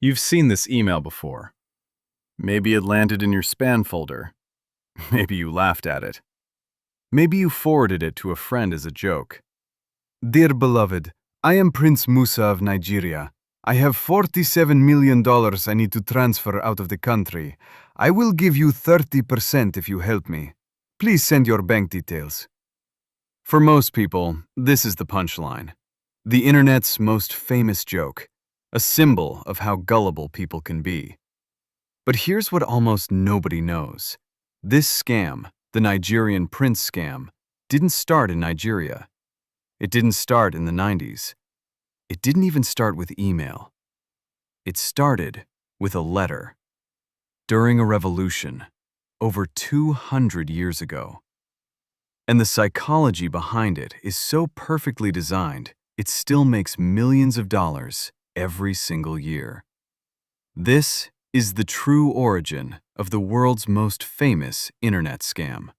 You've seen this email before. Maybe it landed in your spam folder. Maybe you laughed at it. Maybe you forwarded it to a friend as a joke. Dear beloved, I am Prince Musa of Nigeria. I have $47 million I need to transfer out of the country. I will give you 30% if you help me. Please send your bank details. For most people, this is the punchline. The internet's most famous joke. A symbol of how gullible people can be. But here's what almost nobody knows. This scam, the Nigerian prince scam, didn't start in Nigeria. It didn't start in the 90s. It didn't even start with email. It started with a letter. During a revolution, over 200 years ago. And the psychology behind it is so perfectly designed, it still makes millions of dollars every single year. This is the true origin of the world's most famous internet scam.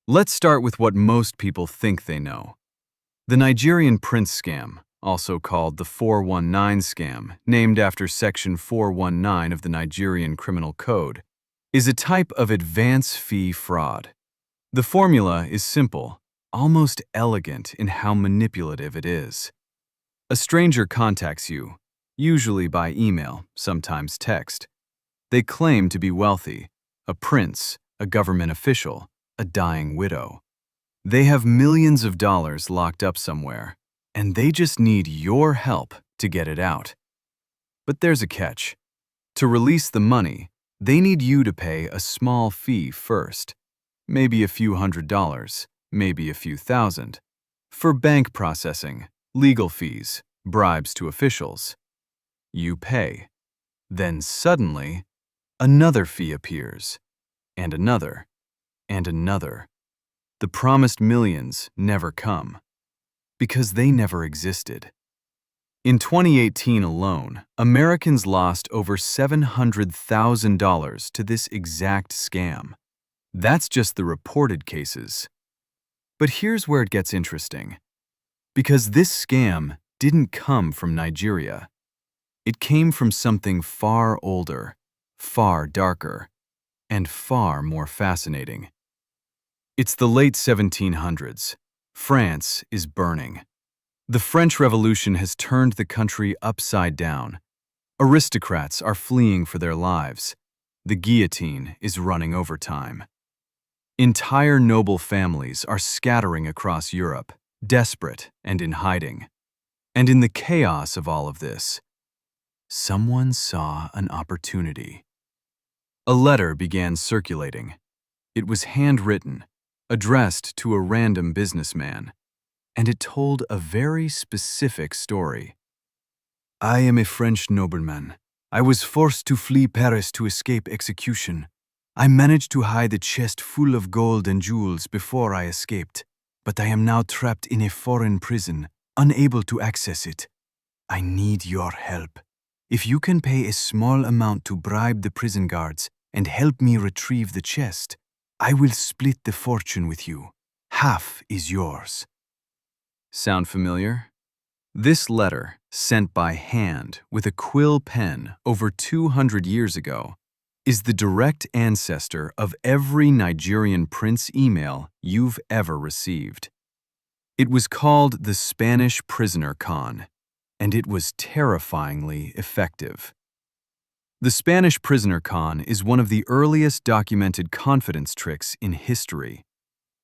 Let's start with what most people think they know. The Nigerian prince scam, also called the 419 scam, named after Section 419 of the Nigerian Criminal Code, is a type of advance fee fraud. The formula is simple, almost elegant in how manipulative it is. A stranger contacts you, usually by email, sometimes text. They claim to be wealthy, a prince, a government official, a dying widow. They have millions of dollars locked up somewhere, and they just need your help to get it out. But there's a catch. To release the money, they need you to pay a small fee first, maybe a few $100s, maybe a few thousand, for bank processing, legal fees, bribes to officials. You pay. Then suddenly, another fee appears, and another, and another. The promised millions never come, because they never existed. In 2018 alone, Americans lost over $700,000 to this exact scam. That's just the reported cases. But here's where it gets interesting. Because this scam didn't come from Nigeria. It came from something far older, far darker, and far more fascinating. It's the late 1700s. France is burning. The French Revolution has turned the country upside down. Aristocrats are fleeing for their lives. The guillotine is running overtime. Entire noble families are scattering across Europe, desperate and in hiding. And in the chaos of all of this, someone saw an opportunity. A letter began circulating. It was handwritten, addressed to a random businessman, and it told a very specific story. I am a French nobleman. I was forced to flee Paris to escape execution. I managed to hide a chest full of gold and jewels before I escaped, but I am now trapped in a foreign prison, unable to access it. I need your help. If you can pay a small amount to bribe the prison guards and help me retrieve the chest, I will split the fortune with you. Half is yours. Sound familiar? This letter, sent by hand with a quill pen over 200 years ago, is the direct ancestor of every Nigerian prince email you've ever received. It was called the Spanish prisoner con, and it was terrifyingly effective. The Spanish prisoner con is one of the earliest documented confidence tricks in history.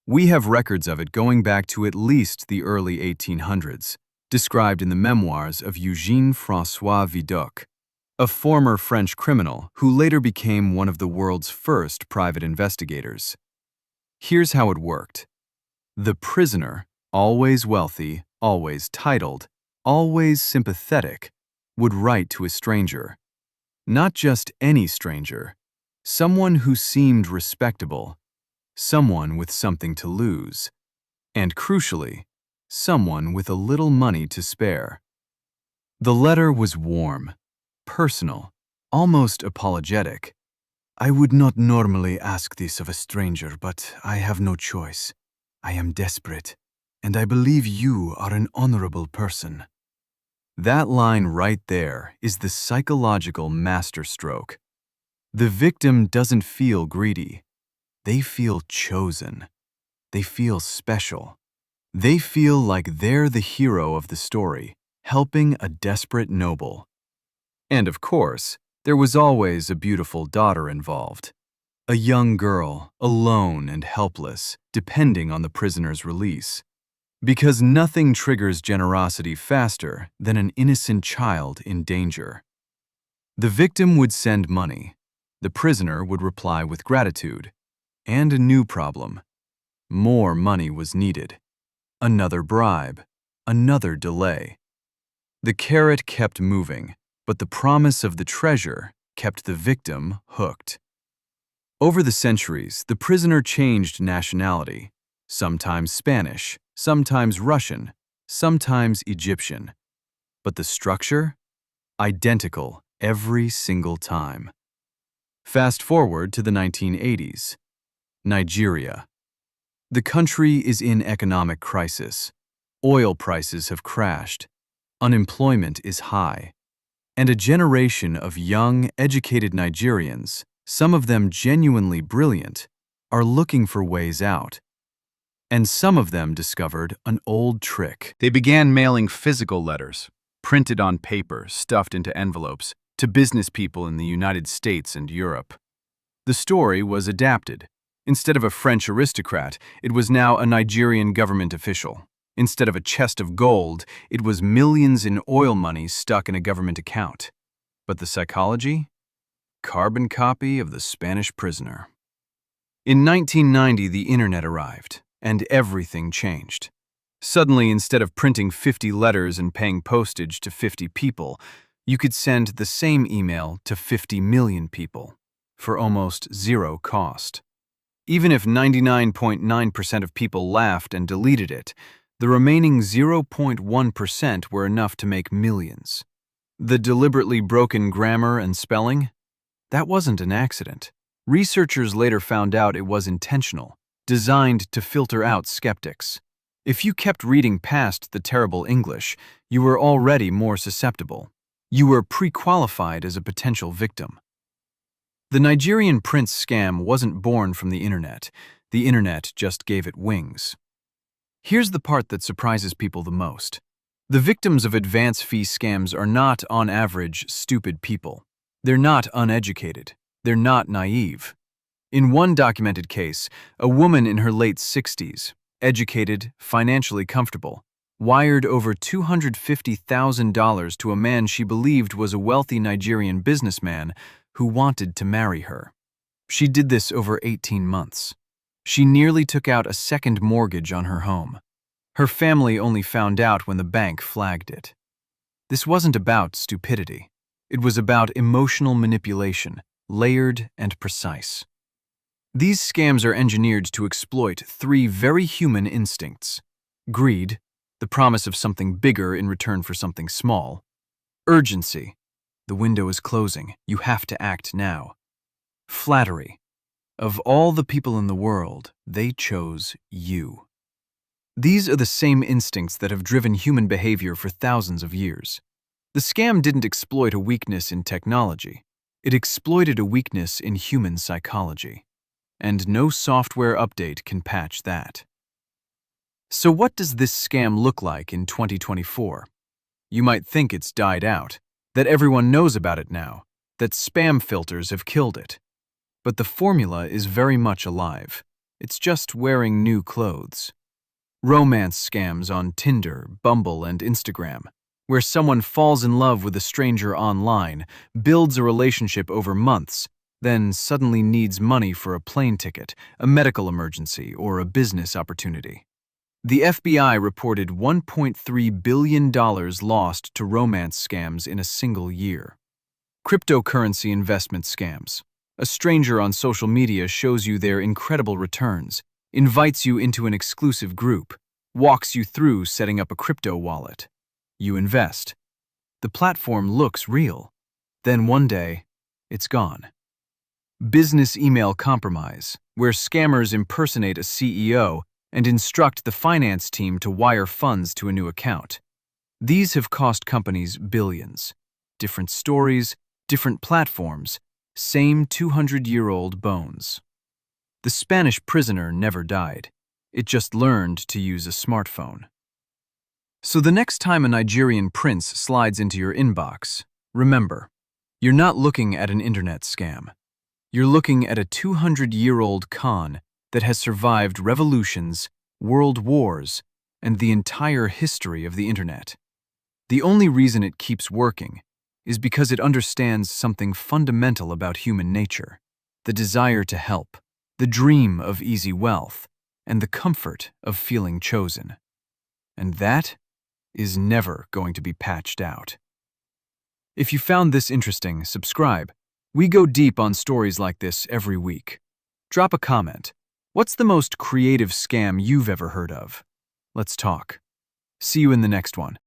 We have records of it going back to at least the early 1800s, described in the memoirs of Eugène-François Vidocq, a former French criminal who later became one of the world's first private investigators. Here's how it worked. The prisoner, always wealthy, always titled, always sympathetic, would write to a stranger. Not just any stranger, someone who seemed respectable, someone with something to lose, and crucially, someone with a little money to spare. The letter was warm, personal, almost apologetic. I would not normally ask this of a stranger, but I have no choice. I am desperate, and I believe you are an honorable person. That line right there is the psychological masterstroke. The victim doesn't feel greedy. They feel chosen. They feel special. They feel like they're the hero of the story, helping a desperate noble. And of course, there was always a beautiful daughter involved. A young girl, alone and helpless, depending on the prisoner's release. Because nothing triggers generosity faster than an innocent child in danger. The victim would send money. The prisoner would reply with gratitude. And a new problem. More money was needed. Another bribe. Another delay. The carrot kept moving, but the promise of the treasure kept the victim hooked. Over the centuries, the prisoner changed nationality, sometimes Spanish, sometimes Russian, sometimes Egyptian. But the structure? Identical every single time. Fast forward to the 1980s. Nigeria. The country is in economic crisis. Oil prices have crashed. Unemployment is high. And a generation of young, educated Nigerians, some of them genuinely brilliant, are looking for ways out. And some of them discovered an old trick. They began mailing physical letters, printed on paper, stuffed into envelopes, to business people in the United States and Europe. The story was adapted. Instead of a French aristocrat, it was now a Nigerian government official. Instead of a chest of gold, it was millions in oil money stuck in a government account. But the psychology? Carbon copy of the Spanish prisoner. In 1990, the internet arrived, and everything changed. Suddenly, instead of printing 50 letters and paying postage to 50 people, you could send the same email to 50 million people for almost zero cost. Even if 99.9% of people laughed and deleted it, the remaining 0.1% were enough to make millions. The deliberately broken grammar and spelling? That wasn't an accident. Researchers later found out it was intentional, designed to filter out skeptics. If you kept reading past the terrible English, you were already more susceptible. You were pre-qualified as a potential victim. The Nigerian prince scam wasn't born from the internet. The internet just gave it wings. Here's the part that surprises people the most. The victims of advance fee scams are not, on average, stupid people. They're not uneducated. They're not naive. In one documented case, a woman in her late 60s, educated, financially comfortable, wired over $250,000 to a man she believed was a wealthy Nigerian businessman who wanted to marry her. She did this over 18 months. She nearly took out a second mortgage on her home. Her family only found out when the bank flagged it. This wasn't about stupidity. It was about emotional manipulation, layered and precise. These scams are engineered to exploit three very human instincts: greed, the promise of something bigger in return for something small; urgency, the window is closing, you have to act now; flattery, of all the people in the world, they chose you. These are the same instincts that have driven human behavior for thousands of years. The scam didn't exploit a weakness in technology. It exploited a weakness in human psychology. And no software update can patch that. So what does this scam look like in 2024? You might think it's died out, that everyone knows about it now, that spam filters have killed it. But the formula is very much alive. It's just wearing new clothes. Romance scams on Tinder, Bumble, and Instagram, where someone falls in love with a stranger online, builds a relationship over months, then suddenly needs money for a plane ticket, a medical emergency, or a business opportunity. The FBI reported $1.3 billion lost to romance scams in a single year. Cryptocurrency investment scams. A stranger on social media shows you their incredible returns, invites you into an exclusive group, walks you through setting up a crypto wallet. You invest. The platform looks real. Then one day, it's gone. Business email compromise, where scammers impersonate a CEO and instruct the finance team to wire funds to a new account. These have cost companies billions. Different stories, different platforms, same 200-year-old bones. The Spanish prisoner never died. It just learned to use a smartphone. So the next time a Nigerian prince slides into your inbox, remember, you're not looking at an internet scam. You're looking at a 200-year-old con that has survived revolutions, world wars, and the entire history of the internet. The only reason it keeps working is because it understands something fundamental about human nature: the desire to help, the dream of easy wealth, and the comfort of feeling chosen. And that is never going to be patched out. If you found this interesting, subscribe. We go deep on stories like this every week. Drop a comment. What's the most creative scam you've ever heard of? Let's talk. See you in the next one.